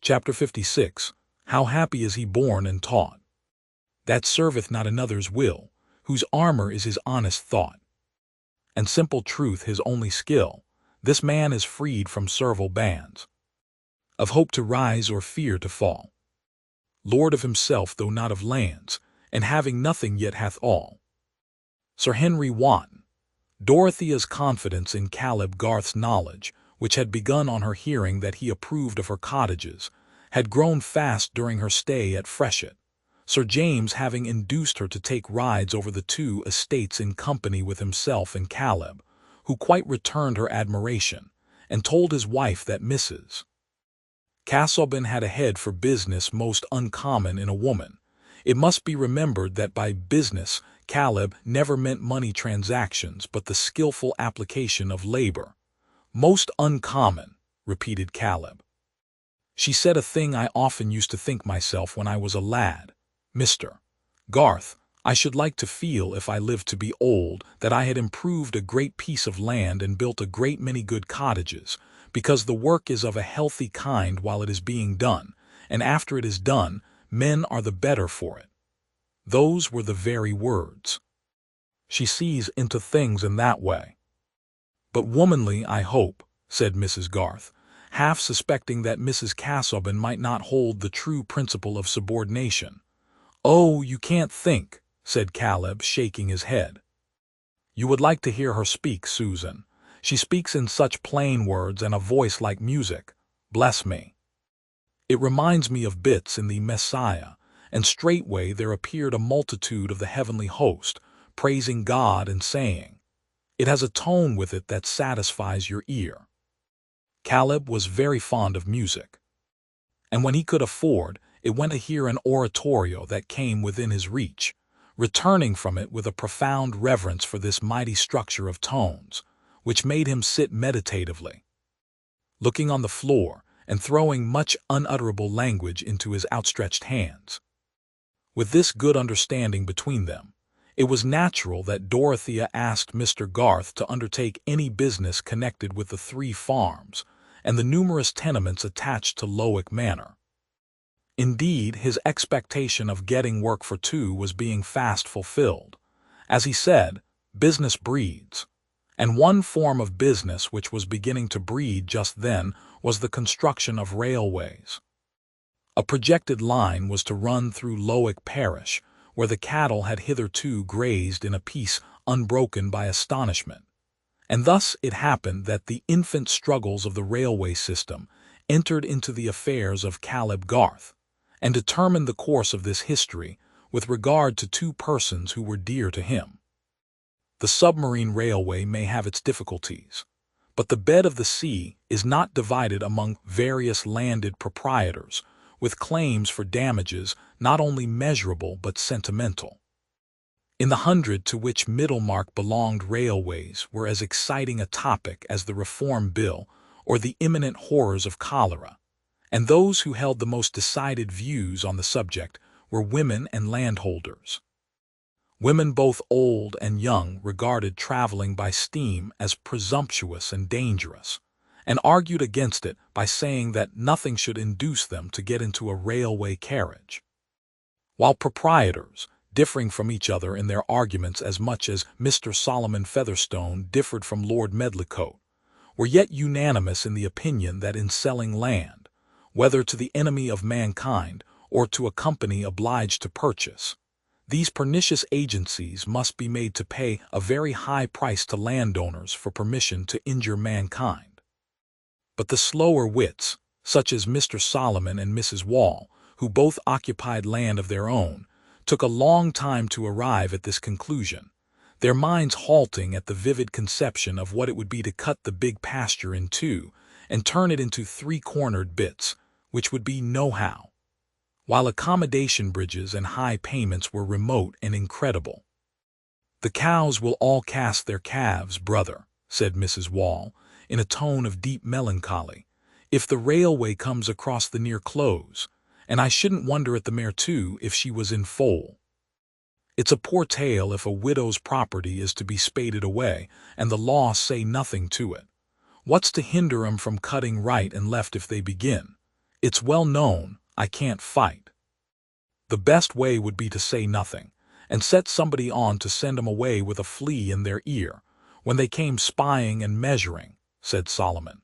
Chapter 56. How happy is he born and taught, that serveth not another's will, whose armor is his honest thought, and simple truth his only skill. This man is freed from servile bands, of hope to rise or fear to fall. Lord of himself, though not of lands, and having nothing yet hath all. Sir Henry Wotton. Dorothea's confidence in Caleb Garth's knowledge, which had begun on her hearing that he approved of her cottages, had grown fast during her stay at Freshitt, Sir James having induced her to take rides over the two estates in company with himself and Caleb, who quite returned her admiration, and told his wife that Mrs. Casaubon had a head for business most uncommon in a woman. It must be remembered that by business Caleb never meant money transactions, but the skillful application of labor. Most uncommon, repeated Caleb. She said a thing I often used to think myself when I was a lad. Mr. Garth, I should like to feel, if I lived to be old, that I had improved a great piece of land and built a great many good cottages, because the work is of a healthy kind while it is being done, and after it is done, men are the better for it. Those were the very words. She sees into things in that way. But womanly, I hope, said Mrs. Garth, half suspecting that Mrs. Casaubon might not hold the true principle of subordination. Oh, you can't think, said Caleb, shaking his head. You would like to hear her speak, Susan. She speaks in such plain words and a voice like music. Bless me. It reminds me of bits in the Messiah, and straightway there appeared a multitude of the heavenly host, praising God and saying, it has a tone with it that satisfies your ear. Caleb was very fond of music, and when he could afford, it went to hear an oratorio that came within his reach, returning from it with a profound reverence for this mighty structure of tones, which made him sit meditatively, looking on the floor and throwing much unutterable language into his outstretched hands. With this good understanding between them, it was natural that Dorothea asked Mr. Garth to undertake any business connected with the 3 farms and the numerous tenements attached to Lowick Manor. Indeed, his expectation of getting work for 2 was being fast fulfilled. As he said, business breeds, and one form of business which was beginning to breed just then was the construction of railways. A projected line was to run through Lowick parish, where the cattle had hitherto grazed in a peace unbroken by astonishment. And thus it happened that the infant struggles of the railway system entered into the affairs of Caleb Garth, and determined the course of this history with regard to 2 persons who were dear to him. The submarine railway may have its difficulties, but the bed of the sea is not divided among various landed proprietors, with claims for damages not only measurable but sentimental. In the 100 to which Middlemarch belonged, railways were as exciting a topic as the Reform Bill or the imminent horrors of cholera, and those who held the most decided views on the subject were women and landholders. Women both old and young regarded traveling by steam as presumptuous and dangerous, and argued against it by saying that nothing should induce them to get into a railway carriage, while proprietors, differing from each other in their arguments as much as Mr. Solomon Featherstone differed from Lord Medlicote, were yet unanimous in the opinion that in selling land, whether to the enemy of mankind or to a company obliged to purchase, these pernicious agencies must be made to pay a very high price to landowners for permission to injure mankind. But the slower wits, such as Mr. Solomon and Mrs. Wall, who both occupied land of their own, took a long time to arrive at this conclusion, their minds halting at the vivid conception of what it would be to cut the big pasture in 2 and turn it into 3-cornered bits, which would be nohow, while accommodation bridges and high payments were remote and incredible. The cows will all cast their calves, brother, said Mrs. Wall, in a tone of deep melancholy, if the railway comes across the near close, and I shouldn't wonder at the mare too if she was in foal. It's a poor tale if a widow's property is to be spaded away, and the law say nothing to it. What's to hinder 'em from cutting right and left if they begin? It's well known I can't fight. The best way would be to say nothing, and set somebody on to send 'em away with a flea in their ear, when they came spying and measuring," said Solomon.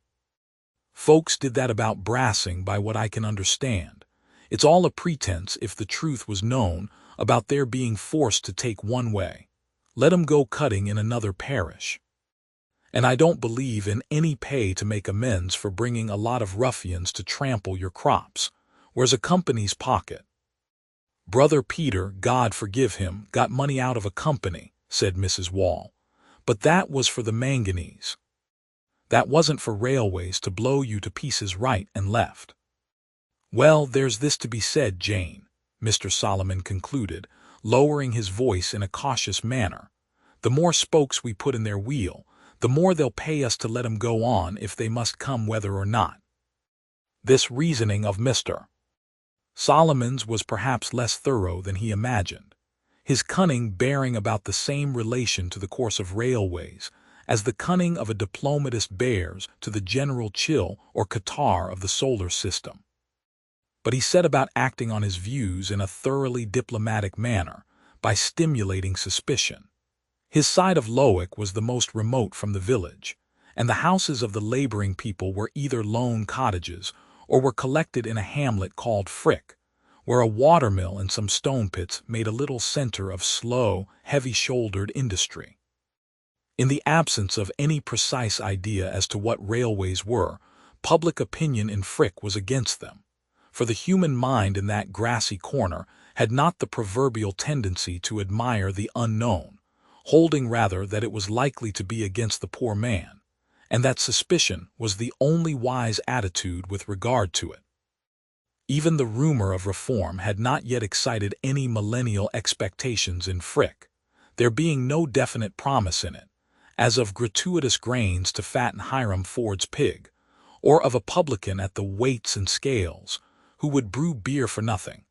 "Folks did that about brassing by what I can understand. It's all a pretense if the truth was known about their being forced to take one way. Let 'em go cutting in another parish. And I don't believe in any pay to make amends for bringing a lot of ruffians to trample your crops. Where's a company's pocket?" "Brother Peter, God forgive him, got money out of a company," said Mrs. Wall. "But that was for the manganese. That wasn't for railways to blow you to pieces right and left." "Well, there's this to be said, Jane," Mr. Solomon concluded, lowering his voice in a cautious manner. "The more spokes we put in their wheel, the more they'll pay us to let 'em go on if they must come whether or not." This reasoning of Mr. Solomon's was perhaps less thorough than he imagined, his cunning bearing about the same relation to the course of railways as the cunning of a diplomatist bears to the general chill or catarrh of the solar system. But he set about acting on his views in a thoroughly diplomatic manner by stimulating suspicion. His side of Lowick was the most remote from the village, and the houses of the laboring people were either lone cottages or were collected in a hamlet called Frick, where a watermill and some stone pits made a little center of slow, heavy-shouldered industry. In the absence of any precise idea as to what railways were, public opinion in Frick was against them, for the human mind in that grassy corner had not the proverbial tendency to admire the unknown, holding rather that it was likely to be against the poor man, and that suspicion was the only wise attitude with regard to it. Even the rumor of reform had not yet excited any millennial expectations in Frick, there being no definite promise in it, as of gratuitous grains to fatten Hiram Ford's pig, or of a publican at the weights and scales who would brew beer for nothing,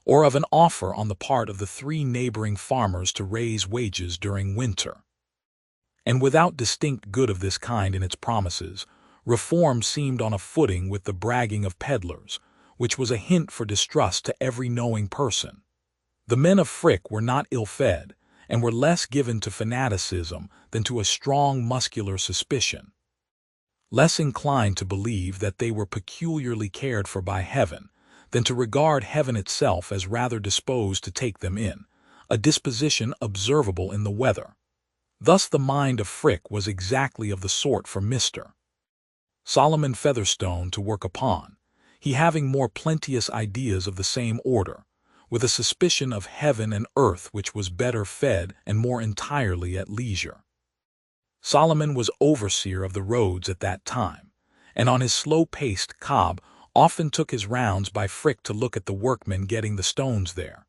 or of an offer on the part of the 3 neighboring farmers to raise wages during winter. And without distinct good of this kind in its promises, reform seemed on a footing with the bragging of peddlers, which was a hint for distrust to every knowing person. The men of Frick were not ill-fed, and were less given to fanaticism than to a strong muscular suspicion, less inclined to believe that they were peculiarly cared for by heaven than to regard heaven itself as rather disposed to take them in, a disposition observable in the weather. Thus the mind of Frick was exactly of the sort for Mr. Solomon Featherstone to work upon, he having more plenteous ideas of the same order, with a suspicion of heaven and earth which was better fed and more entirely at leisure. Solomon was overseer of the roads at that time, and on his slow-paced cob often took his rounds by Frick to look at the workmen getting the stones there,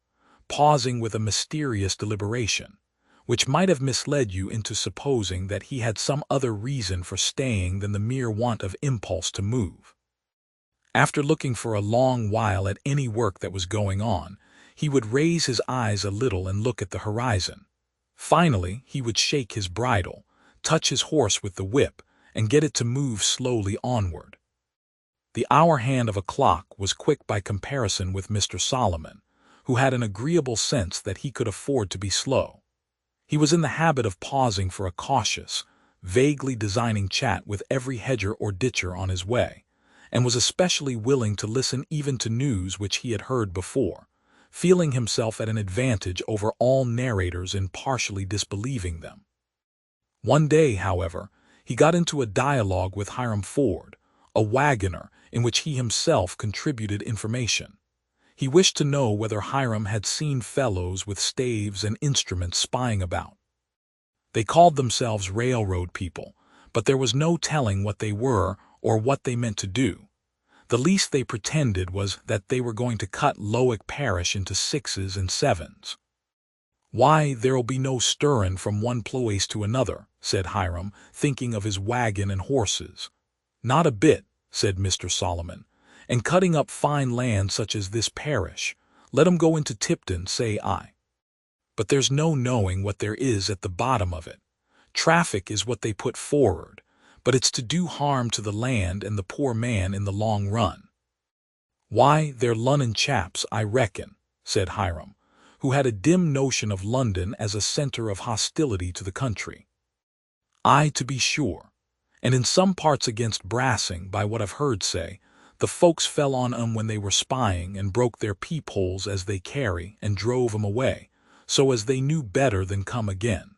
pausing with a mysterious deliberation, which might have misled you into supposing that he had some other reason for staying than the mere want of impulse to move. After looking for a long while at any work that was going on, he would raise his eyes a little and look at the horizon. Finally, he would shake his bridle, touch his horse with the whip, and get it to move slowly onward. The hour hand of a clock was quick by comparison with Mr. Solomon, who had an agreeable sense that he could afford to be slow. He was in the habit of pausing for a cautious, vaguely designing chat with every hedger or ditcher on his way, and was especially willing to listen even to news which he had heard before, feeling himself at an advantage over all narrators in partially disbelieving them. One day, however, he got into a dialogue with Hiram Ford, a wagoner, in which he himself contributed information. He wished to know whether Hiram had seen fellows with staves and instruments spying about. They called themselves railroad people, but there was no telling what they were or what they meant to do. The least they pretended was that they were going to cut Lowick Parish into 6s and 7s. "Why, there'll be no stirrin' from one place to another," said Hiram, thinking of his wagon and horses. "Not a bit," said Mr. Solomon, "and cutting up fine land such as this parish, let 'em go into Tipton, say I. But there's no knowing what there is at the bottom of it. Traffic is what they put forward, but it's to do harm to the land and the poor man in the long run." "Why, they're Lunnon chaps, I reckon," said Hiram, who had a dim notion of London as a center of hostility to the country. "Aye, to be sure. And in some parts against Brassing, by what I've heard say, the folks fell on 'em when they were spying and broke their peepholes as they carry and drove 'em away, so as they knew better than come again."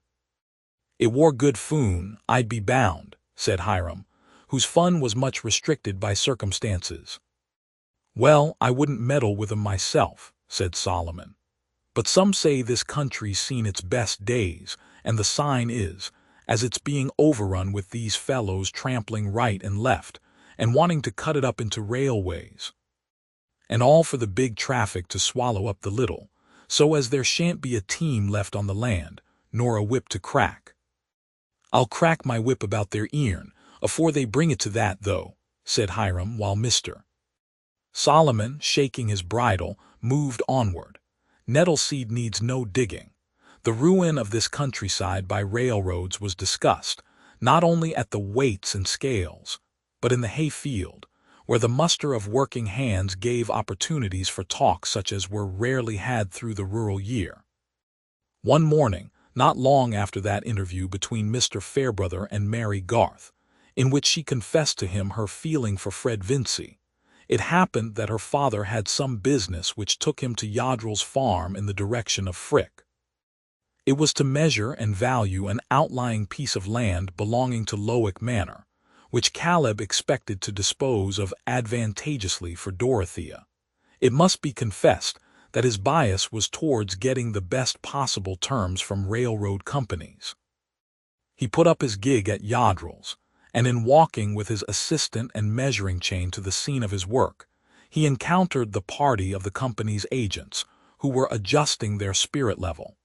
"It war good foon, I'd be bound," said Hiram, whose fun was much restricted by circumstances. "Well, I wouldn't meddle with 'em myself," said Solomon. "But some say this country's seen its best days, and the sign is, as it's being overrun with these fellows trampling right and left, and wanting to cut it up into railways. And all for the big traffic to swallow up the little, so as there shan't be a team left on the land, nor a whip to crack." "I'll crack my whip about their earn, afore they bring it to that, though," said Hiram, while Mr. Solomon, shaking his bridle, moved onward. Nettleseed needs no digging. The ruin of this countryside by railroads was discussed, not only at the weights and scales, but in the hay-field, where the muster of working hands gave opportunities for talk such as were rarely had through the rural year. One morning, not long after that interview between Mr. Fairbrother and Mary Garth, in which she confessed to him her feeling for Fred Vincy, it happened that her father had some business which took him to Yodrell's farm in the direction of Frick. It was to measure and value an outlying piece of land belonging to Lowick Manor, which Caleb expected to dispose of advantageously for Dorothea. It must be confessed that his bias was towards getting the best possible terms from railroad companies. He put up his gig at Yodrell's, and in walking with his assistant and measuring chain to the scene of his work, he encountered the party of the company's agents, who were adjusting their spirit level.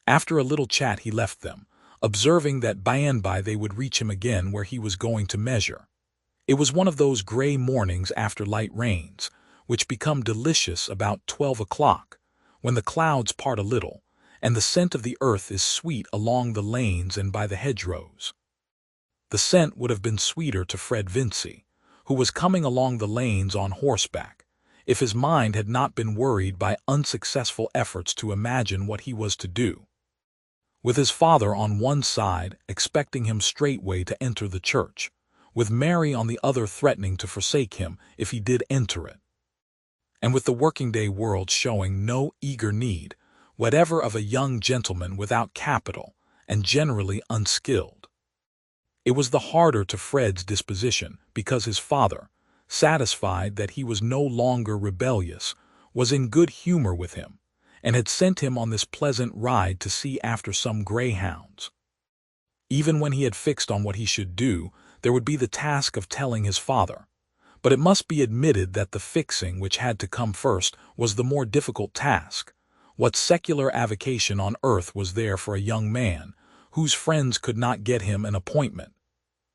After a little chat he left them, observing that by and by they would reach him again where he was going to measure. It was one of those gray mornings after light rains, which become delicious about 12 o'clock, when the clouds part a little, and the scent of the earth is sweet along the lanes and by the hedgerows. The scent would have been sweeter to Fred Vincy, who was coming along the lanes on horseback, if his mind had not been worried by unsuccessful efforts to imagine what he was to do. With his father on one side expecting him straightway to enter the church, with Mary on the other threatening to forsake him if he did enter it, and with the working-day world showing no eager need whatever of a young gentleman without capital and generally unskilled. It was the harder to Fred's disposition because his father, satisfied that he was no longer rebellious, was in good humor with him, and had sent him on this pleasant ride to see after some greyhounds. Even when he had fixed on what he should do, there would be the task of telling his father, but it must be admitted that the fixing which had to come first was the more difficult task. What secular avocation on earth was there for a young man, whose friends could not get him an appointment,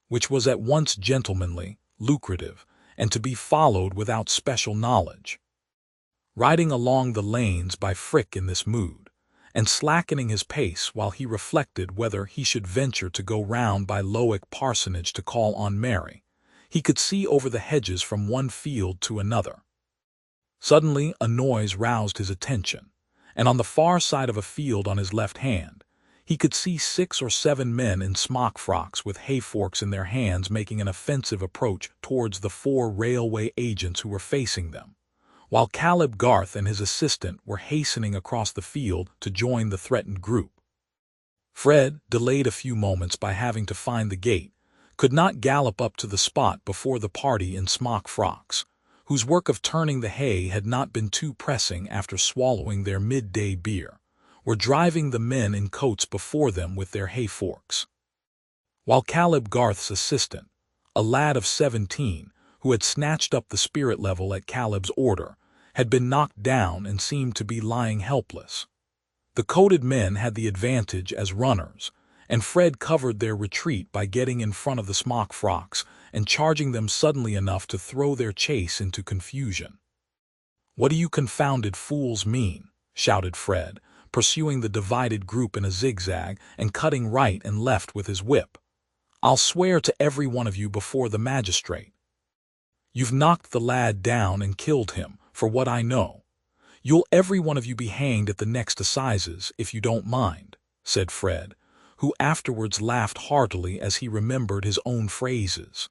which was at once gentlemanly, lucrative, and to be followed without special knowledge? Riding along the lanes by Frick in this mood, and slackening his pace while he reflected whether he should venture to go round by Lowick Parsonage to call on Mary, he could see over the hedges from one field to another. Suddenly a noise roused his attention, and on the far side of a field on his left hand, he could see 6 or 7 men in smock frocks with hay-forks in their hands making an offensive approach towards the 4 railway agents who were facing them, while Caleb Garth and his assistant were hastening across the field to join the threatened group. Fred, delayed a few moments by having to find the gate, could not gallop up to the spot before the party in smock frocks, whose work of turning the hay had not been too pressing after swallowing their midday beer, were driving the men in coats before them with their hay-forks. While Caleb Garth's assistant, a lad of 17, who had snatched up the spirit level at Caleb's order, had been knocked down and seemed to be lying helpless. The coated men had the advantage as runners, and Fred covered their retreat by getting in front of the smock frocks and charging them suddenly enough to throw their chase into confusion. "What do you confounded fools mean?" shouted Fred, pursuing the divided group in a zigzag and cutting right and left with his whip. "I'll swear to every one of you before the magistrate." You've knocked the lad down and killed him, for what I know. You'll every one of you be hanged at the next assizes, if you don't mind," said Fred, who afterwards laughed heartily as he remembered his own phrases.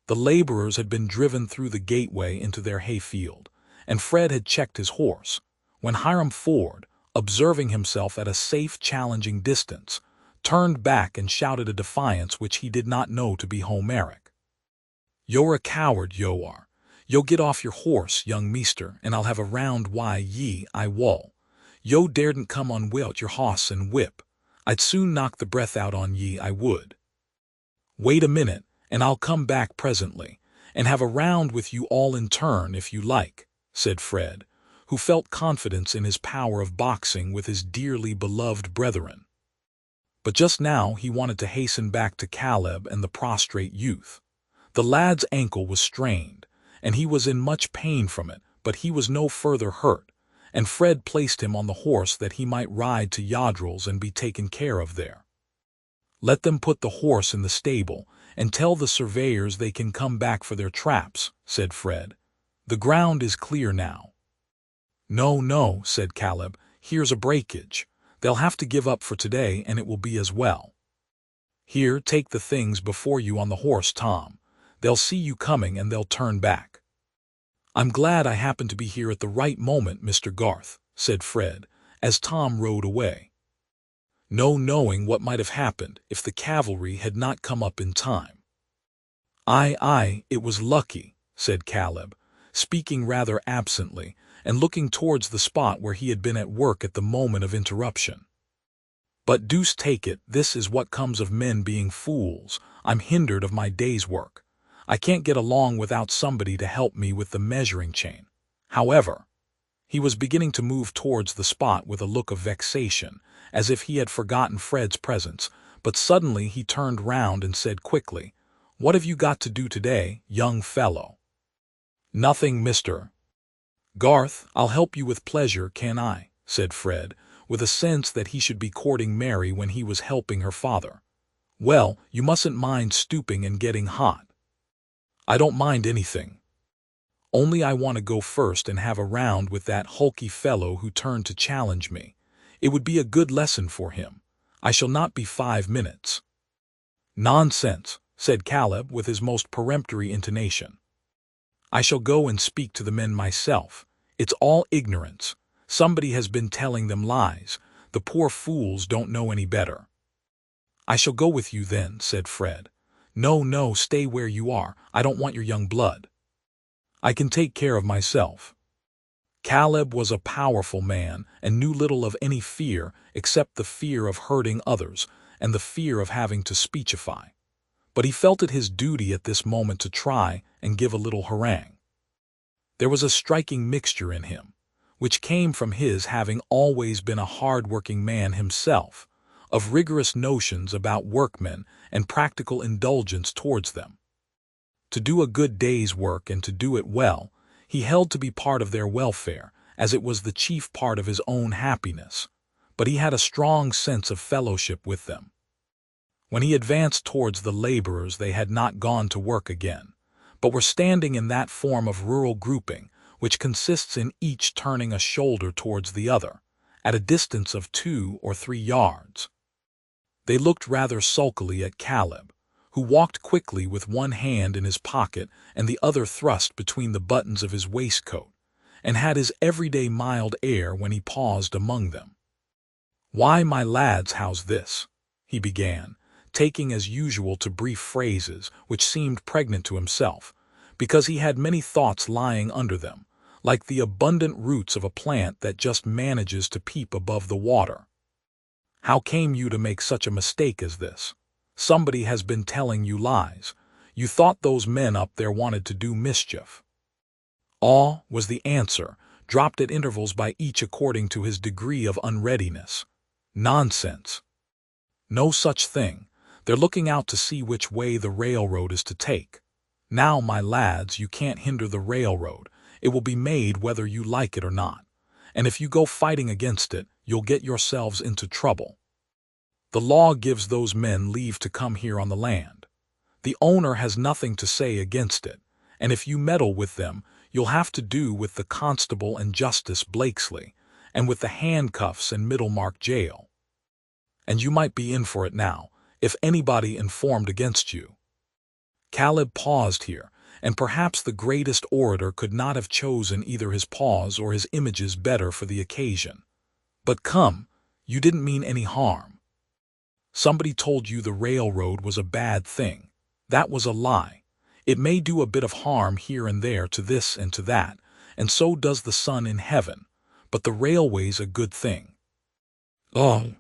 The laborers had been driven through the gateway into their hayfield, and Fred had checked his horse, when Hiram Ford, observing himself at a safe, challenging distance, turned back and shouted a defiance which he did not know to be Homeric. "You're a coward, yo are. Yo get off your horse, young meester, and I'll have a round why ye I wull. Yo daredn't come on wilt your hoss and whip. I'd soon knock the breath out on ye, I would. Wait a minute, and I'll come back presently, and have a round with you all in turn if you like," said Fred, who felt confidence in his power of boxing with his dearly beloved brethren. But just now he wanted to hasten back to Caleb and the prostrate youth. The lad's ankle was strained, and he was in much pain from it, but he was no further hurt, and Fred placed him on the horse that he might ride to Yodrell's and be taken care of there. "Let them put the horse in the stable, and tell the surveyors they can come back for their traps," said Fred. "The ground is clear now." "No, no," said Caleb, "here's a breakage. They'll have to give up for today, and it will be as well. Here, take the things before you on the horse, Tom. They'll see you coming and they'll turn back." "I'm glad I happened to be here at the right moment, Mr. Garth," said Fred, as Tom rode away. No knowing what might have happened if the cavalry had not come up in time. Aye, it was lucky," said Caleb, speaking rather absently, and looking towards the spot where he had been at work at the moment of interruption. "But deuce take it, this is what comes of men being fools. I'm hindered of my day's work. I can't get along without somebody to help me with the measuring chain. However," he was beginning to move towards the spot with a look of vexation, as if he had forgotten Fred's presence, but suddenly he turned round and said quickly, "What have you got to do today, young fellow?" "Nothing, Mr. Garth. I'll help you with pleasure, can I?" said Fred, with a sense that he should be courting Mary when he was helping her father. "Well, you mustn't mind stooping and getting hot." "I don't mind anything. Only I want to go first and have a round with that hulky fellow who turned to challenge me. It would be a good lesson for him. I shall not be 5 minutes. "Nonsense," said Caleb with his most peremptory intonation. "I shall go and speak to the men myself. It's all ignorance. Somebody has been telling them lies. The poor fools don't know any better." "I shall go with you then," said Fred. No, stay where you are. I don't want your young blood. I can take care of myself." Caleb was a powerful man and knew little of any fear except the fear of hurting others and the fear of having to speechify. But he felt it his duty at this moment to try and give a little harangue. There was a striking mixture in him, which came from his having always been a hard-working man himself, of rigorous notions about workmen and practical indulgence towards them. To do a good day's work and to do it well, he held to be part of their welfare, as it was the chief part of his own happiness, but he had a strong sense of fellowship with them. When he advanced towards the laborers, they had not gone to work again, but were standing in that form of rural grouping which consists in each turning a shoulder towards the other, at a distance of 2 or 3 yards. They looked rather sulkily at Caleb, who walked quickly with one hand in his pocket and the other thrust between the buttons of his waistcoat, and had his everyday mild air when he paused among them. "Why, my lads, how's this?" he began, taking as usual to brief phrases which seemed pregnant to himself, because he had many thoughts lying under them, like the abundant roots of a plant that just manages to peep above the water. "How came you to make such a mistake as this? Somebody has been telling you lies. You thought those men up there wanted to do mischief." "Aw," was the answer, dropped at intervals by each according to his degree of unreadiness. "Nonsense. No such thing. They're looking out to see which way the railroad is to take. Now, my lads, you can't hinder the railroad. It will be made whether you like it or not. And if you go fighting against it, you'll get yourselves into trouble. The law gives those men leave to come here on the land. The owner has nothing to say against it, and if you meddle with them, you'll have to do with the constable and Justice Blakesley, and with the handcuffs and Middlemarch jail. And you might be in for it now, if anybody informed against you." Caleb paused here, and perhaps the greatest orator could not have chosen either his pause or his images better for the occasion. "But come, you didn't mean any harm. Somebody told you the railroad was a bad thing. That was a lie. It may do a bit of harm here and there to this and to that, and so does the sun in heaven, but the railway's a good thing." "Oh,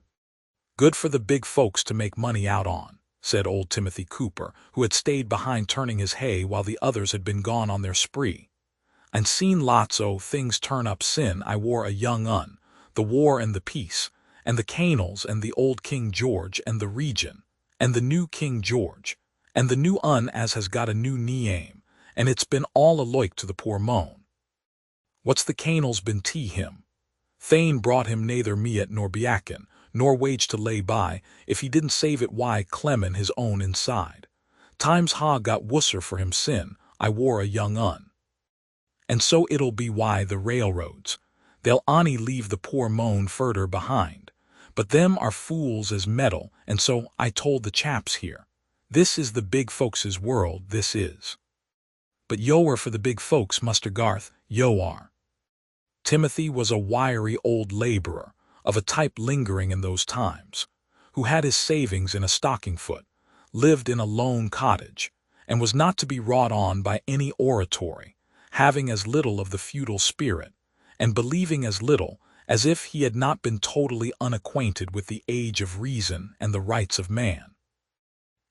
good for the big folks to make money out on," said old Timothy Cooper, who had stayed behind turning his hay while the others had been gone on their spree. "And seen lots o' things turn up sin I wore a young un, the war and the peace, and the canals and the old King George and the Region, and the new King George, and the new un as has got a new name, and it's been all aloik to the poor moan. What's the canals been to him? Thane brought him neither meat nor biakin, nor wage to lay by, if he didn't save it why clemmin his own inside. Times ha got wusser for him sin, I wore a young un. And so it'll be why the railroads, they'll onny leave the poor moan furder behind. But them are fools as meddle, and so I told the chaps here. This is the big folks' world, this is. But yo are for the big folks, Muster Garth, yo are." Timothy was a wiry old laborer, of a type lingering in those times, who had his savings in a stocking foot, lived in a lone cottage, and was not to be wrought on by any oratory, having as little of the feudal spirit, and believing as little as if he had not been totally unacquainted with the age of reason and the rights of man.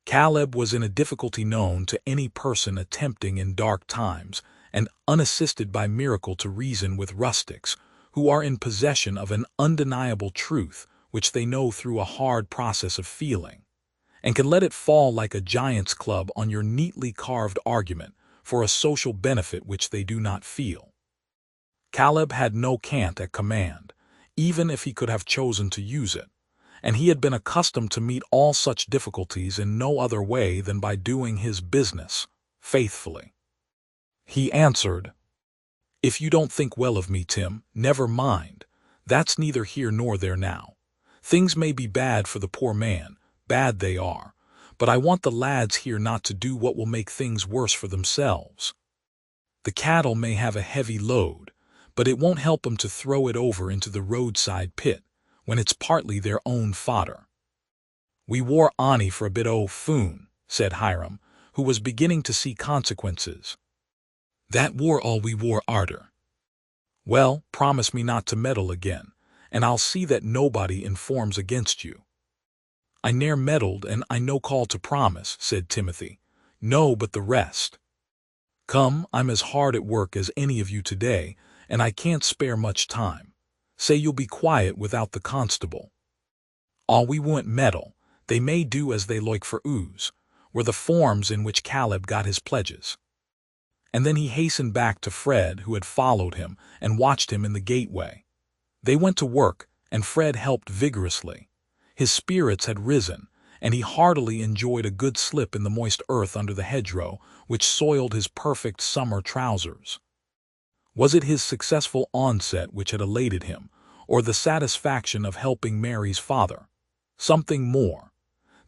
Caleb was in a difficulty known to any person attempting in dark times and unassisted by miracle to reason with rustics, who are in possession of an undeniable truth which they know through a hard process of feeling, and can let it fall like a giant's club on your neatly carved argument for a social benefit which they do not feel. Caleb had no cant at command, even if he could have chosen to use it, and he had been accustomed to meet all such difficulties in no other way than by doing his business faithfully. He answered, "If you don't think well of me, Tim, never mind. That's neither here nor there now. Things may be bad for the poor man, bad they are, but I want the lads here not to do what will make things worse for themselves. The cattle may have a heavy load, but it won't help 'em to throw it over into the roadside pit, when it's partly their own fodder." "We wore Ani for a bit o' foon," said Hiram, who was beginning to see consequences. "That wore all we wore arter." "Well, promise me not to meddle again, and I'll see that nobody informs against you." "I ne'er meddled, and I no call to promise," said Timothy. "No, but the rest. Come, I'm as hard at work as any of you today, and I can't spare much time. Say you'll be quiet without the constable." "All we won't meddle, they may do as they loike for ooze," were the forms in which Caleb got his pledges. And then he hastened back to Fred, who had followed him and watched him in the gateway. They went to work, and Fred helped vigorously. His spirits had risen, and he heartily enjoyed a good slip in the moist earth under the hedgerow, which soiled his perfect summer trousers. Was it his successful onset which had elated him, or the satisfaction of helping Mary's father? Something more.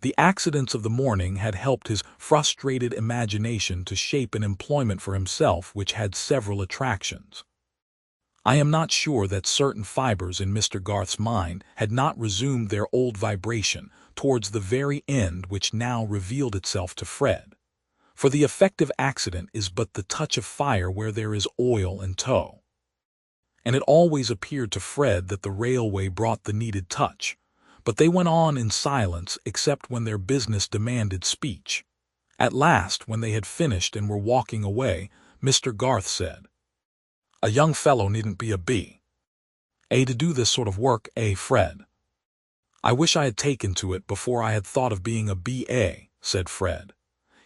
The accidents of the morning had helped his frustrated imagination to shape an employment for himself which had several attractions. I am not sure that certain fibers in Mr. Garth's mind had not resumed their old vibration towards the very end which now revealed itself to Fred. For the effective accident is but the touch of fire where there is oil and tow. And it always appeared to Fred that the railway brought the needed touch, but they went on in silence except when their business demanded speech. At last, when they had finished and were walking away, Mr. Garth said, "A young fellow needn't be a B.A. to do this sort of work, Fred?" "I wish I had taken to it before I had thought of being a B.A., said Fred.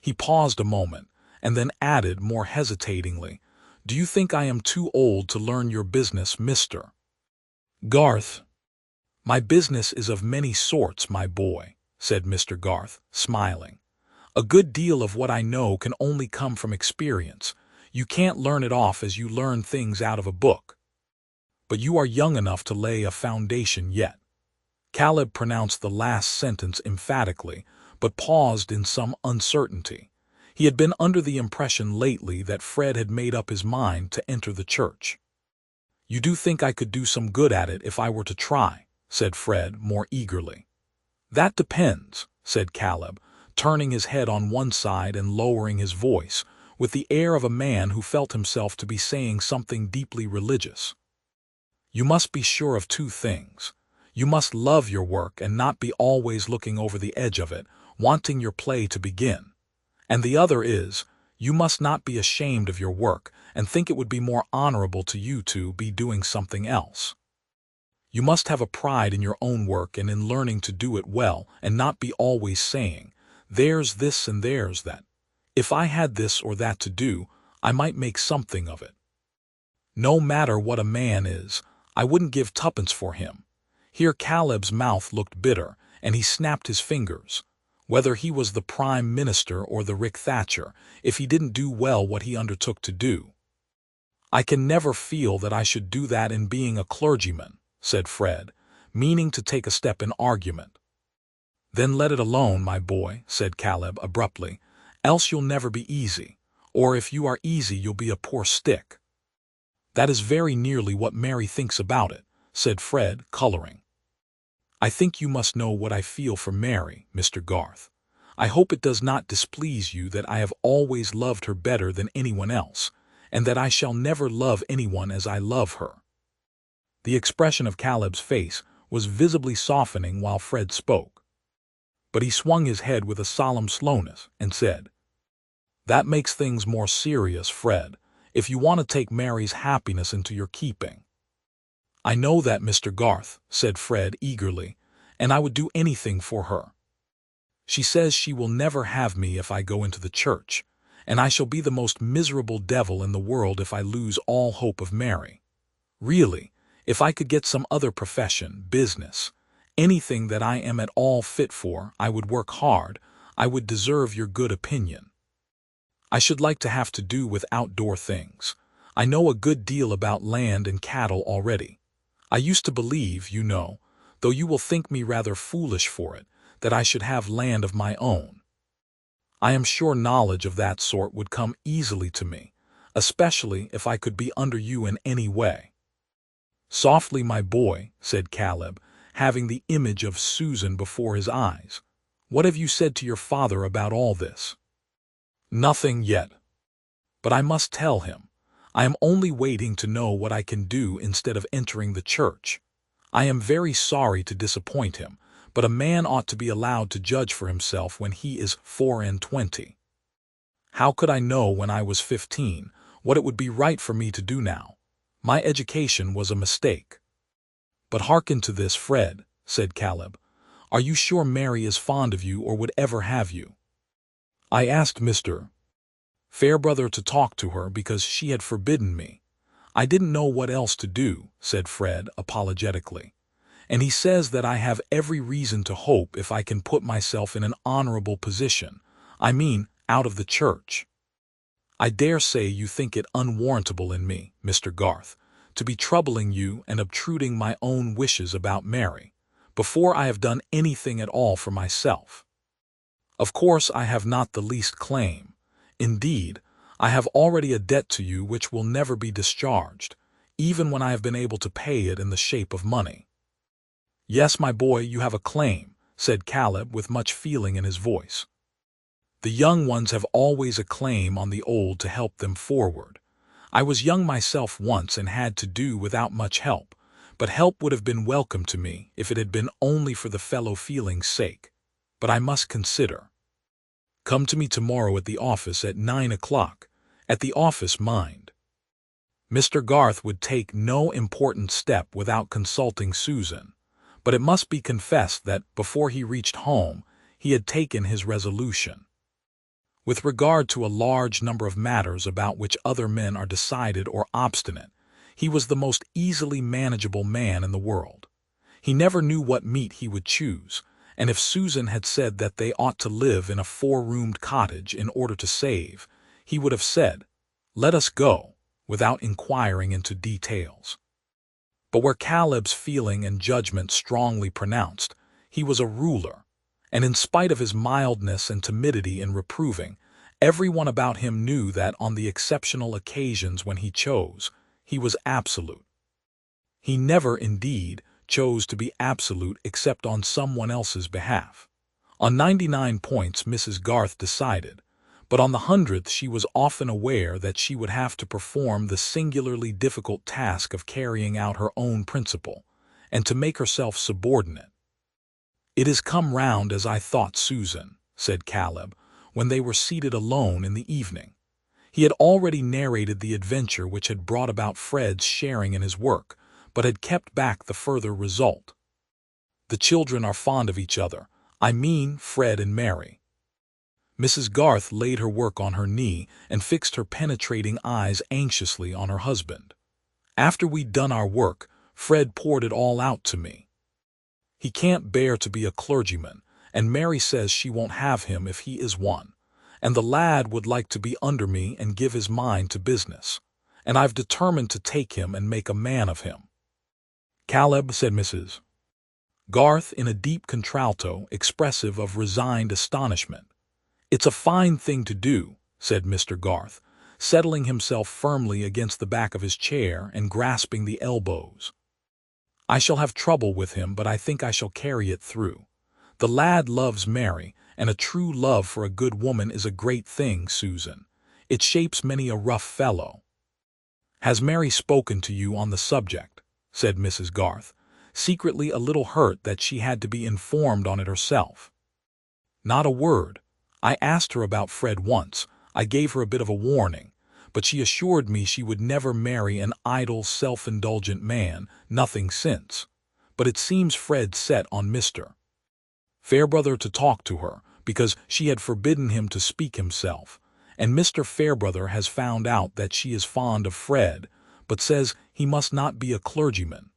He paused a moment, and then added more hesitatingly, "Do you think I am too old to learn your business, Mr. Garth?" "My business is of many sorts, my boy," said Mr. Garth, smiling. "A good deal of what I know can only come from experience, You can't learn it off as you learn things out of a book. But you are young enough to lay a foundation yet. Caleb pronounced the last sentence emphatically, but paused in some uncertainty. He had been under the impression lately that Fred had made up his mind to enter the church. "You do think I could do some good at it if I were to try?" said Fred more eagerly. "That depends," said Caleb, turning his head on one side and lowering his voice, with the air of a man who felt himself to be saying something deeply religious. "You must be sure of two things. You must love your work and not be always looking over the edge of it, wanting your play to begin. And the other is, you must not be ashamed of your work and think it would be more honorable to you to be doing something else. You must have a pride in your own work and in learning to do it well and not be always saying, 'There's this and there's that. If I had this or that to do, I might make something of it.' No matter what a man is, I wouldn't give tuppence for him." Here Caleb's mouth looked bitter, and he snapped his fingers. Whether he was the Prime Minister or the Rick Thatcher, if he didn't do well what he undertook to do. "I can never feel that I should do that in being a clergyman," said Fred, meaning to take a step in argument. "Then let it alone, my boy," said Caleb abruptly, "else you'll never be easy, or if you are easy you'll be a poor stick." "That is very nearly what Mary thinks about it," said Fred, coloring. "I think you must know what I feel for Mary, Mr. Garth. I hope it does not displease you that I have always loved her better than anyone else, and that I shall never love anyone as I love her." The expression of Caleb's face was visibly softening while Fred spoke. But he swung his head with a solemn slowness and said, "That makes things more serious, Fred, if you want to take Mary's happiness into your keeping." "I know that, Mr. Garth," said Fred eagerly, "and I would do anything for her. She says she will never have me if I go into the church, and I shall be the most miserable devil in the world if I lose all hope of Mary. Really, if I could get some other profession, business, anything that I am at all fit for, I would work hard. I would deserve your good opinion. I should like to have to do with outdoor things. I know a good deal about land and cattle already. I used to believe, you know, though you will think me rather foolish for it, that I should have land of my own. I am sure knowledge of that sort would come easily to me, especially if I could be under you in any way." "Softly, my boy," said Caleb, having the image of Susan before his eyes. "What have you said to your father about all this?" "Nothing yet. But I must tell him. I am only waiting to know what I can do instead of entering the church. I am very sorry to disappoint him, but a man ought to be allowed to judge for himself when he is 24. How could I know when I was 15 what it would be right for me to do now? My education was a mistake." "But hearken to this, Fred," said Caleb. "Are you sure Mary is fond of you or would ever have you? I asked Mr. Fairbrother to talk to her because she had forbidden me. I didn't know what else to do," said Fred apologetically. "And he says that I have every reason to hope if I can put myself in an honorable position, I mean out of the church. I dare say you think it unwarrantable in me, Mr. Garth, to be troubling you and obtruding my own wishes about Mary, before I have done anything at all for myself. Of course I have not the least claim. Indeed, I have already a debt to you which will never be discharged, even when I have been able to pay it in the shape of money." "Yes, my boy, you have a claim," said Caleb with much feeling in his voice. "The young ones have always a claim on the old to help them forward. I was young myself once and had to do without much help, but help would have been welcome to me if it had been only for the fellow-feeling's sake. But I must consider. Come to me tomorrow at the office at 9 o'clock. At the office, mind." Mr. Garth would take no important step without consulting Susan, but it must be confessed that before he reached home he had taken his resolution. With regard to a large number of matters about which other men are decided or obstinate, he was the most easily manageable man in the world. He never knew what meat he would choose, and if Susan had said that they ought to live in a 4-roomed cottage in order to save, he would have said, Let us go, without inquiring into details. But where Caleb's feeling and judgment strongly pronounced, he was a ruler, and in spite of his mildness and timidity in reproving, everyone about him knew that on the exceptional occasions when he chose, he was absolute. He never, indeed, chose to be absolute except on someone else's behalf. On 99 points Mrs. Garth decided, but on the 100th she was often aware that she would have to perform the singularly difficult task of carrying out her own principle, and to make herself subordinate. "It has come round as I thought, Susan," said Caleb, when they were seated alone in the evening. He had already narrated the adventure which had brought about Fred's sharing in his work, but had kept back the further result. "The children are fond of each other. I mean Fred and Mary." Mrs. Garth laid her work on her knee and fixed her penetrating eyes anxiously on her husband. "After we'd done our work, Fred poured it all out to me. He can't bear to be a clergyman, and Mary says she won't have him if he is one, and the lad would like to be under me and give his mind to business, and I've determined to take him and make a man of him." "Caleb," said Mrs. Garth in a deep contralto expressive of resigned astonishment. "It's a fine thing to do," said Mr. Garth, settling himself firmly against the back of his chair and grasping the elbows. "I shall have trouble with him, but I think I shall carry it through. The lad loves Mary, and a true love for a good woman is a great thing, Susan. It shapes many a rough fellow." "Has Mary spoken to you on the subject?" said Mrs. Garth, secretly a little hurt that she had to be informed on it herself. "Not a word. I asked her about Fred once. I gave her a bit of a warning, but she assured me she would never marry an idle, self-indulgent man, nothing since. But it seems Fred set on Mr. Fairbrother to talk to her, because she had forbidden him to speak himself, and Mr. Fairbrother has found out that she is fond of Fred, but says he must not be a clergyman.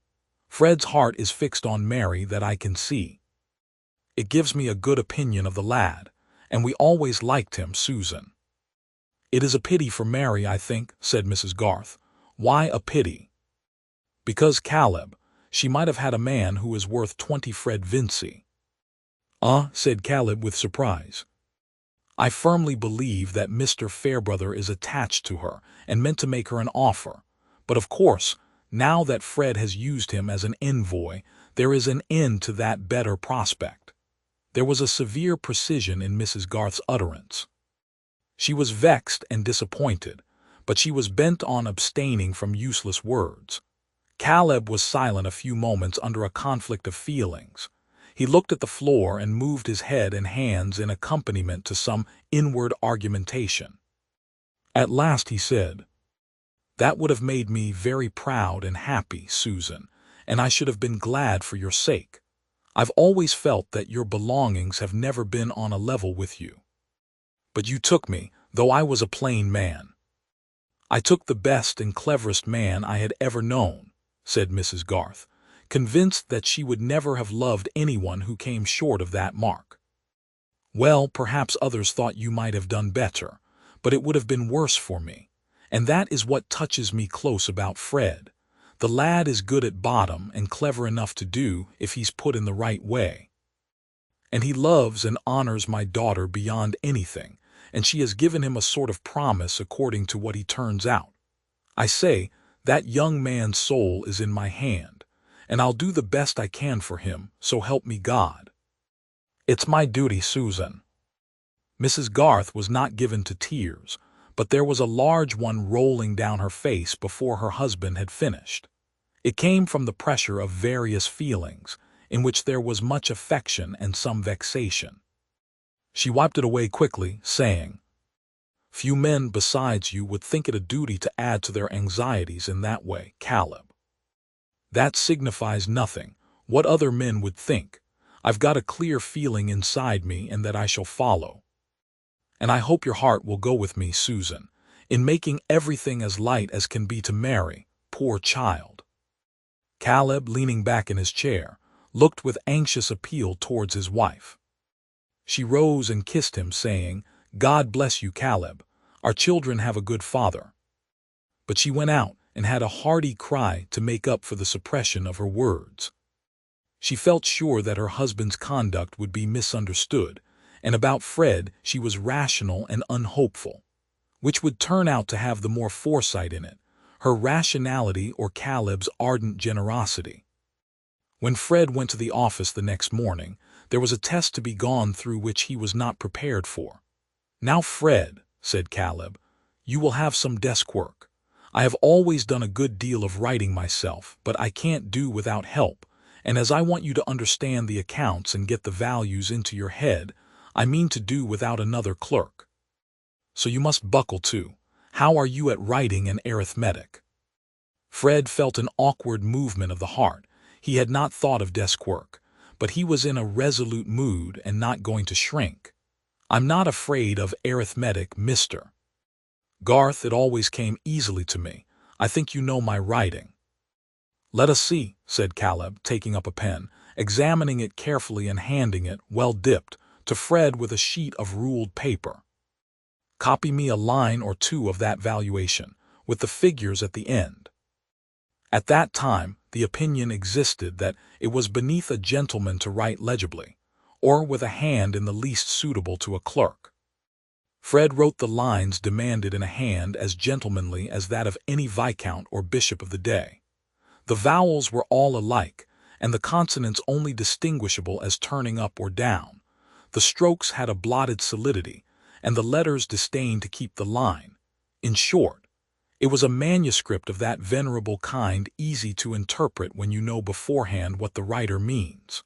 Fred's heart is fixed on Mary, that I can see. It gives me a good opinion of the lad, and we always liked him, Susan." "It is a pity for Mary, I think," said Mrs. Garth. "Why a pity?" "Because, Caleb, she might have had a man who is worth 20 Fred Vincy." Said Caleb with surprise. "I firmly believe that Mr. Fairbrother is attached to her and meant to make her an offer, but of course, now that Fred has used him as an envoy, there is an end to that better prospect." There was a severe precision in Mrs. Garth's utterance. She was vexed and disappointed, but she was bent on abstaining from useless words. Caleb was silent a few moments under a conflict of feelings. He looked at the floor and moved his head and hands in accompaniment to some inward argumentation. At last he said, "That would have made me very proud and happy, Susan, and I should have been glad for your sake. I've always felt that your belongings have never been on a level with you. But you took me, though I was a plain man." "I took the best and cleverest man I had ever known," said Mrs. Garth, convinced that she would never have loved anyone who came short of that mark. "Well, perhaps others thought you might have done better, but it would have been worse for me, and that is what touches me close about Fred. The lad is good at bottom and clever enough to do if he's put in the right way. And he loves and honors my daughter beyond anything, and she has given him a sort of promise according to what he turns out. I say, that young man's soul is in my hand, and I'll do the best I can for him, so help me God. It's my duty, Susan." Mrs. Garth was not given to tears, but there was a large one rolling down her face before her husband had finished. It came from the pressure of various feelings, in which there was much affection and some vexation. She wiped it away quickly, saying, "Few men besides you would think it a duty to add to their anxieties in that way, Caleb. That signifies nothing, what other men would think. I've got a clear feeling inside me, and that I shall follow. And I hope your heart will go with me, Susan, in making everything as light as can be to Mary, poor child." Caleb, leaning back in his chair, looked with anxious appeal towards his wife. She rose and kissed him, saying, "God bless you, Caleb. Our children have a good father. but she went out and had a hearty cry to make up for the suppression of her words. She felt sure that her husband's conduct would be misunderstood, and about Fred she was rational and unhopeful. Which would turn out to have the more foresight in it, her rationality or Caleb's ardent generosity? When Fred went to the office the next morning, there was a test to be gone through which he was not prepared for. "Now, Fred," said Caleb, "you will have some desk work. I have always done a good deal of writing myself, but I can't do without help, and as I want you to understand the accounts and get the values into your head, I mean to do without another clerk. So you must buckle to. How are you at writing and arithmetic?" Fred felt an awkward movement of the heart. He had not thought of desk work, but he was in a resolute mood and not going to shrink. "I'm not afraid of arithmetic, mister. Garth, it always came easily to me. I think you know my writing." "Let us see," said Caleb, taking up a pen, examining it carefully and handing it, well dipped, to Fred with a sheet of ruled paper. "Copy me a line or two of that valuation, with the figures at the end." At that time, the opinion existed that it was beneath a gentleman to write legibly, or with a hand in the least suitable to a clerk. Fred wrote the lines demanded in a hand as gentlemanly as that of any viscount or bishop of the day. The vowels were all alike, and the consonants only distinguishable as turning up or down. The strokes had a blotted solidity, and the letters disdained to keep the line. In short, it was a manuscript of that venerable kind easy to interpret when you know beforehand what the writer means.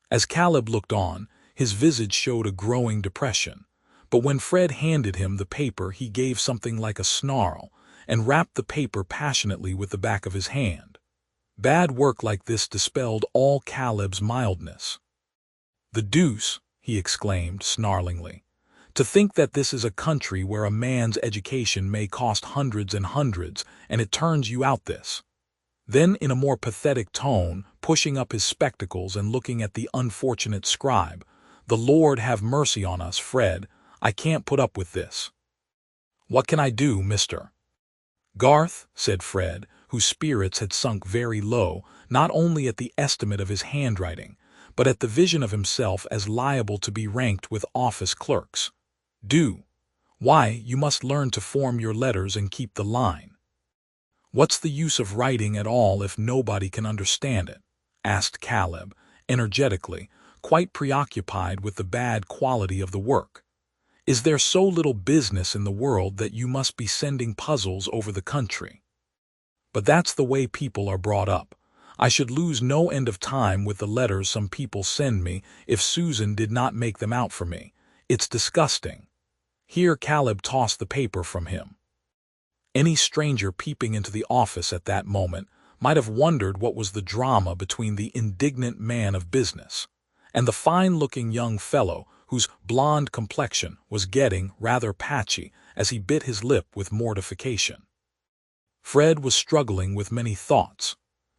As Caleb looked on, his visage showed a growing depression, but when Fred handed him the paper he gave something like a snarl, and rapped the paper passionately with the back of his hand. Bad work like this dispelled all Caleb's mildness. "The deuce!" he exclaimed snarlingly. "To think that this is a country where a man's education may cost hundreds and hundreds, and it turns you out this." Then, in a more pathetic tone, pushing up his spectacles and looking at the unfortunate scribe, "The Lord have mercy on us, Fred. I can't put up with this." "What can I do, mister?" "Garth," said Fred, whose spirits had sunk very low, not only at the estimate of his handwriting, but at the vision of himself as liable to be ranked with office clerks. "Do? Why, you must learn to form your letters and keep the line." "What's the use of writing at all if nobody can understand it?" asked Caleb, energetically, quite preoccupied with the bad quality of the work. "Is there so little business in the world that you must be sending puzzles over the country? But that's the way people are brought up. I should lose no end of time with the letters some people send me if Susan did not make them out for me. It's disgusting." Here Caleb tossed the paper from him. Any stranger peeping into the office at that moment might have wondered what was the drama between the indignant man of business and the fine-looking young fellow whose blonde complexion was getting rather patchy as he bit his lip with mortification. Fred was struggling with many thoughts.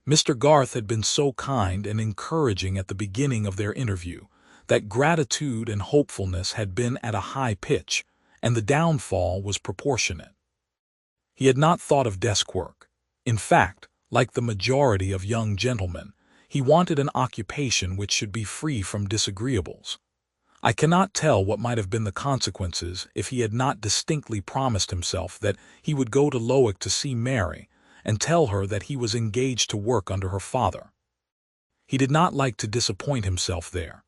Mr. Garth had been so kind and encouraging at the beginning of their interview that gratitude and hopefulness had been at a high pitch, and the downfall was proportionate. He had not thought of desk work. In fact, like the majority of young gentlemen, he wanted an occupation which should be free from disagreeables. I cannot tell what might have been the consequences if he had not distinctly promised himself that he would go to Lowick to see Mary and tell her that he was engaged to work under her father. He did not like to disappoint himself there.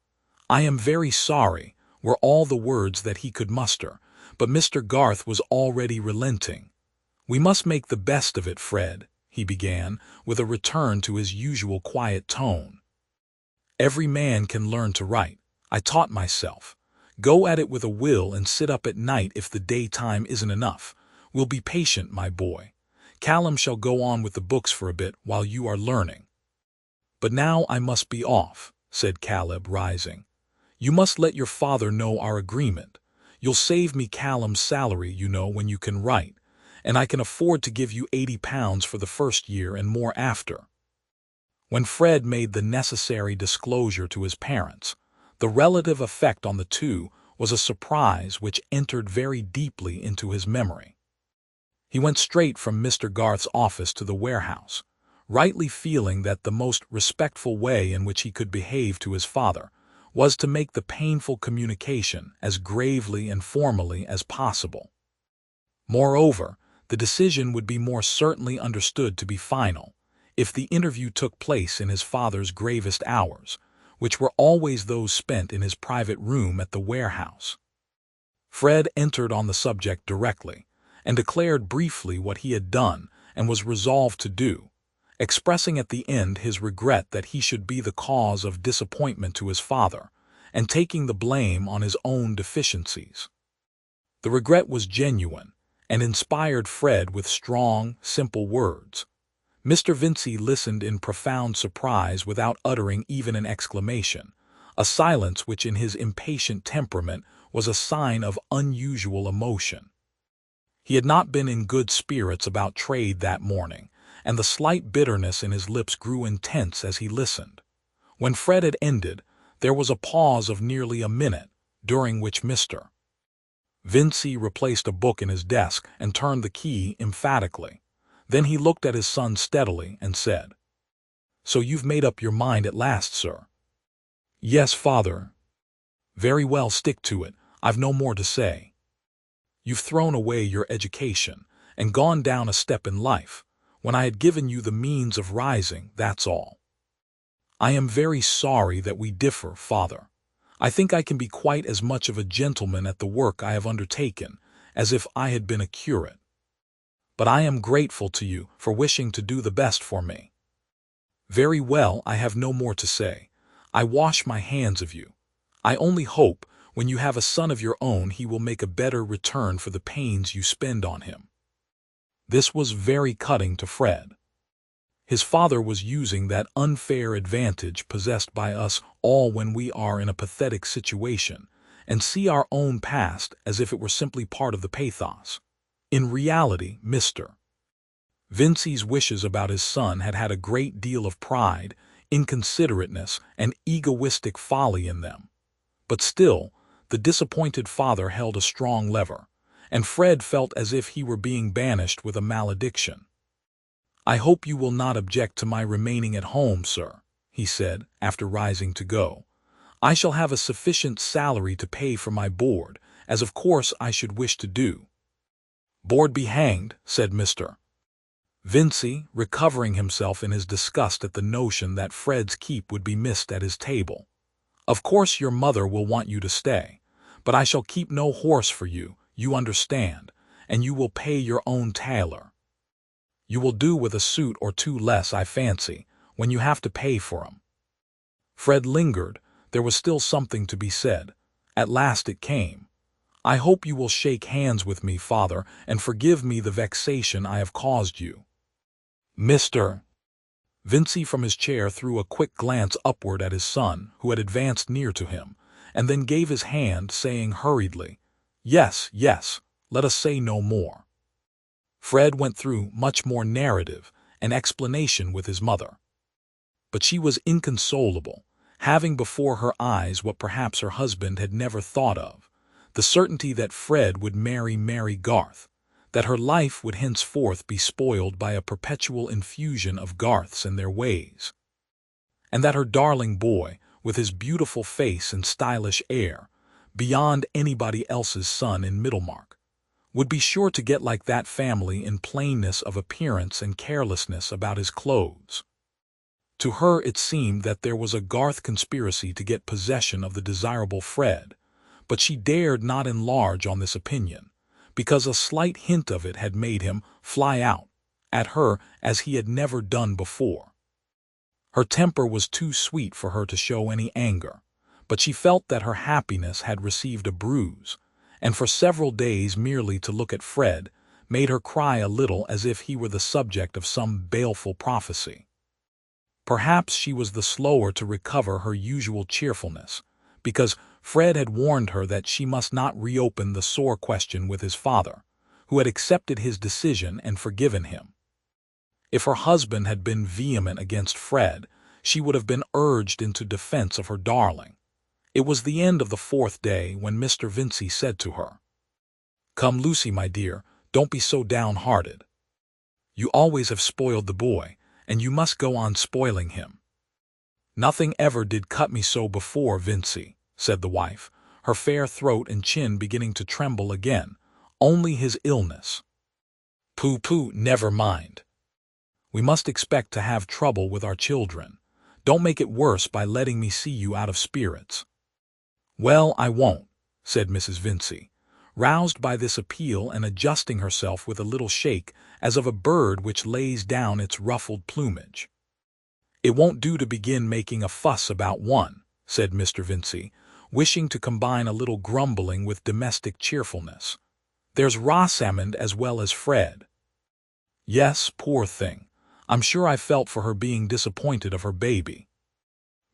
"I am very sorry," were all the words that he could muster, but Mr. Garth was already relenting. "We must make the best of it, Fred," he began, with a return to his usual quiet tone. "Every man can learn to write. I taught myself. Go at it with a will and sit up at night if the daytime isn't enough. We'll be patient, my boy. Callum shall go on with the books for a bit while you are learning." "But now I must be off," said Caleb, rising. "You must let your father know our agreement. You'll save me Callum's salary, you know, when you can write, and I can afford to give you £80 for the first year and more after." When Fred made the necessary disclosure to his parents, the relative effect on the two was a surprise which entered very deeply into his memory. He went straight from Mr. Garth's office to the warehouse, rightly feeling that the most respectful way in which he could behave to his father was to make the painful communication as gravely and formally as possible. Moreover, the decision would be more certainly understood to be final if the interview took place in his father's gravest hours, which were always those spent in his private room at the warehouse. Fred entered on the subject directly, and declared briefly what he had done and was resolved to do, expressing at the end his regret that he should be the cause of disappointment to his father, and taking the blame on his own deficiencies. The regret was genuine, and inspired Fred with strong, simple words. Mr. Vincey listened in profound surprise without uttering even an exclamation, a silence which in his impatient temperament was a sign of unusual emotion. He had not been in good spirits about trade that morning, and the slight bitterness in his lips grew intense as he listened. When Fred had ended, there was a pause of nearly a minute, during which Mr. Vincey replaced a book in his desk and turned the key emphatically. Then he looked at his son steadily and said, "So you've made up your mind at last, sir?" "Yes, father." "Very well, stick to it. I've no more to say. You've thrown away your education and gone down a step in life, when I had given you the means of rising, that's all. I am very sorry that we differ, father. I think I can be quite as much of a gentleman at the work I have undertaken as if I had been a curate. But I am grateful to you for wishing to do the best for me. Very well, I have no more to say. I wash my hands of you. I only hope, when you have a son of your own, he will make a better return for the pains you spend on him." This was very cutting to Fred. His father was using that unfair advantage possessed by us all when we are in a pathetic situation and see our own past as if it were simply part of the pathos. In reality, Mr. Vincey's wishes about his son had had a great deal of pride, inconsiderateness, and egoistic folly in them. But still, the disappointed father held a strong lever, and Fred felt as if he were being banished with a malediction. "I hope you will not object to my remaining at home, sir," he said, after rising to go. "I shall have a sufficient salary to pay for my board, as of course I should wish to do." "Board be hanged," said Mr. Vincey, recovering himself in his disgust at the notion that Fred's keep would be missed at his table. "Of course your mother will want you to stay, but I shall keep no horse for you, you understand, and you will pay your own tailor. You will do with a suit or two less, I fancy, when you have to pay for 'em." Fred lingered. There was still something to be said. At last it came. "I hope you will shake hands with me, father, and forgive me the vexation I have caused you." Mr. Vincey from his chair threw a quick glance upward at his son, who had advanced near to him, and then gave his hand, saying hurriedly, "Yes, yes, let us say no more." Fred went through much more narrative and explanation with his mother. But she was inconsolable, having before her eyes what perhaps her husband had never thought of, the certainty that Fred would marry Mary Garth, that her life would henceforth be spoiled by a perpetual infusion of Garths and their ways, and that her darling boy, with his beautiful face and stylish air, beyond anybody else's son in Middlemarch, would be sure to get like that family in plainness of appearance and carelessness about his clothes. To her it seemed that there was a Garth conspiracy to get possession of the desirable Fred, but she dared not enlarge on this opinion, because a slight hint of it had made him fly out at her as he had never done before. Her temper was too sweet for her to show any anger, but she felt that her happiness had received a bruise, and for several days merely to look at Fred made her cry a little as if he were the subject of some baleful prophecy. Perhaps she was the slower to recover her usual cheerfulness, because Fred had warned her that she must not reopen the sore question with his father, who had accepted his decision and forgiven him. If her husband had been vehement against Fred, she would have been urged into defense of her darling. It was the end of the 4th day when Mr. Vincey said to her, "Come, Lucy, my dear, Don't be so downhearted. You always have spoiled the boy, and you must go on spoiling him. Nothing ever did cut me so before, Vincey, said the wife, her fair throat and chin beginning to tremble again. Only his illness. Pooh, never mind. We must expect to have trouble with our children. Don't make it worse by letting me see you out of spirits. Well, I won't, said Mrs. Vincey, roused by this appeal and adjusting herself with a little shake as of a bird which lays down its ruffled plumage. It won't do to begin making a fuss about one, said Mr. Vincey, wishing to combine a little grumbling with domestic cheerfulness. There's Rosamond as well as Fred. Yes, poor thing. I'm sure I felt for her being disappointed of her baby.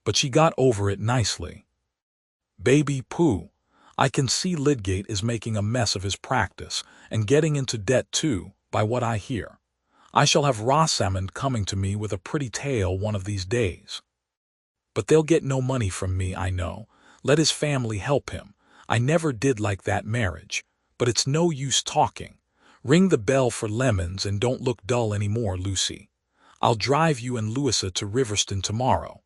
But she got over it nicely. Baby, pooh. I can see Lydgate is making a mess of his practice, and getting into debt too, by what I hear. I shall have Rosamond coming to me with a pretty tale one of these days. But they'll get no money from me, I know. Let his family help him. I never did like that marriage. But it's no use talking. Ring the bell for lemons and don't look dull any more, Lucy. I'll drive you and Louisa to Riverston tomorrow.